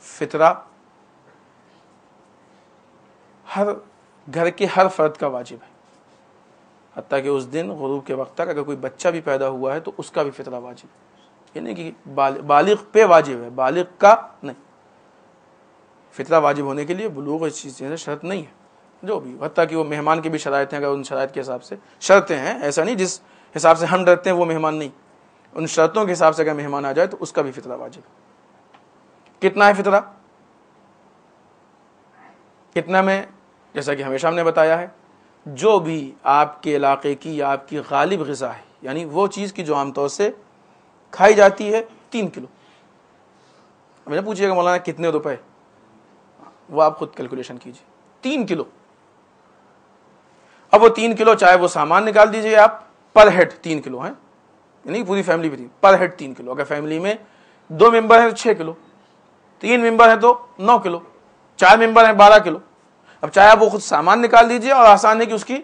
فطرہ ہر گھر کے ہر فرد کا واجب ہے، حتیٰ کہ اس دن غروب کے وقت تک اگر کوئی بچہ بھی پیدا ہوا ہے تو اس کا بھی فطرہ واجب ہے، یعنی کہ بالغ پہ واجب ہے، بالغ کا نہیں۔ فطرہ واجب ہونے کے لیے بلوغ اس چیز سے شرط نہیں ہے، جو بھی، حتیٰ کہ وہ مہمان کی بھی شرائط ہیں، اگر ان شرائط کے حساب سے شرطیں ہیں، ایسا نہیں جس حساب سے ہم ڈرتے ہیں وہ مہمان نہیں، ان شرطوں کے حساب سے اگر مہمان آ جائے تو اس کا بھی فطرہ واجب ہے۔ کتنا ہے فطرہ؟ کتنا میں؟ جیسا کہ ہمیشہ ہم نے بتایا ہے، جو بھی آپ کے علاقے کی یا آپ کی غالب غذا ہے، یعنی وہ چیز کی جو عام طور سے کھائی جاتی ہے، 3 کلو۔ اب نے پوچھیے گا مولانا کتنے روپے، وہ آپ خود کیلکولیشن کیجیے، 3 کلو۔ اب وہ 3 کلو، چاہے وہ سامان نکال دیجیے آپ، پر ہیڈ 3 کلو ہیں، یعنی پوری فیملی پہ پر ہیڈ 3 کلو۔ اگر فیملی میں 2 ممبر ہیں تو 6 کلو، 3 ممبر ہیں تو 9 کلو، 4 ممبر ہیں 12 کلو۔ اب چاہے آپ وہ خود سامان نکال دیجیے اور آسان ہے کہ اس کی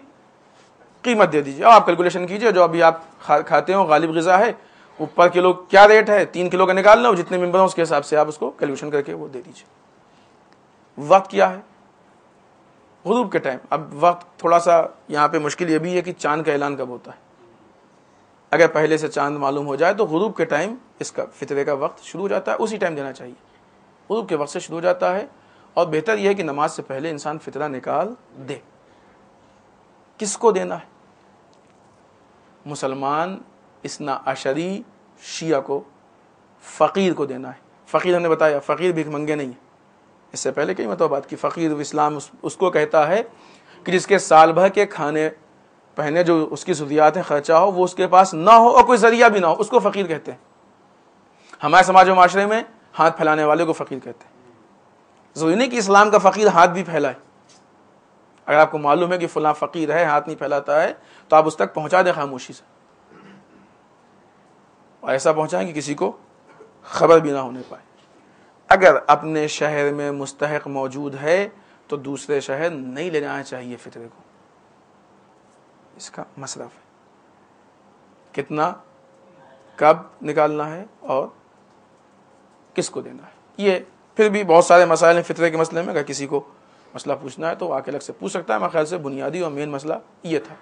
قیمت دے دیجیے، اور آپ کیلکولیشن کیجیے، جو ابھی آپ کھاتے ہو غالب غذا ہے وہ پر کلو کیا ریٹ ہے، 3 کلو کا نکالنا، اور جتنے ممبر ہیں اس کے حساب سے آپ اس کو کیلکولیشن کر کے وہ دے دیجیے۔ وقت کیا ہے؟ غروب کے ٹائم۔ اب وقت تھوڑا سا یہاں پہ مشکل یہ بھی ہے کہ چاند کا اعلان کب ہوتا ہے۔ اگر پہلے سے چاند معلوم ہو جائے تو غروب کے ٹائم اس کا فطرے کا وقت شروع ہو جاتا ہے، اسی ٹائم دینا چاہیے، غروب کے وقت سے شروع ہو جاتا ہے، اور بہتر یہ ہے کہ نماز سے پہلے انسان فطرہ نکال دے۔ کس کو دینا ہے؟ مسلمان اثنا عشری شیعہ کو، فقیر کو دینا ہے۔ فقیر ہم نے بتایا، فقیر بھیک منگے نہیں ہے، اس سے پہلے کئی مرتبہ بات کی۔ فقیر اسلام اس کو کہتا ہے کہ جس کے سال بھر کے کھانے پہنے جو اس کی ضروریات ہیں خرچہ ہو وہ اس کے پاس نہ ہو اور کوئی ذریعہ بھی نہ ہو، اس کو فقیر کہتے ہیں۔ ہمارے سماج و معاشرے میں ہاتھ پھیلانے والے کو فقیر کہتے ہیں۔ ضروری نہیں کہ اسلام کا فقیر ہاتھ بھی پھیلائے، اگر آپ کو معلوم ہے کہ فلاں فقیر ہے، ہاتھ نہیں پھیلاتا ہے، تو آپ اس تک پہنچا دیں خاموشی سے، اور ایسا پہنچائیں کہ کسی کو خبر بھی نہ ہونے پائے۔ اگر اپنے شہر میں مستحق موجود ہے تو دوسرے شہر نہیں لے جانا چاہیے فطرے کو، اس کا مصرف ہے، کتنا، کب نکالنا ہے اور کس کو دینا ہے۔ یہ پھر بھی بہت سارے مسائل ہیں فطرے کے مسئلے میں، اگر کسی کو مسئلہ پوچھنا ہے تو وہ آ کے الگ سے پوچھ سکتا ہے۔ میرے خیال سے بنیادی اور مین مسئلہ یہ تھا۔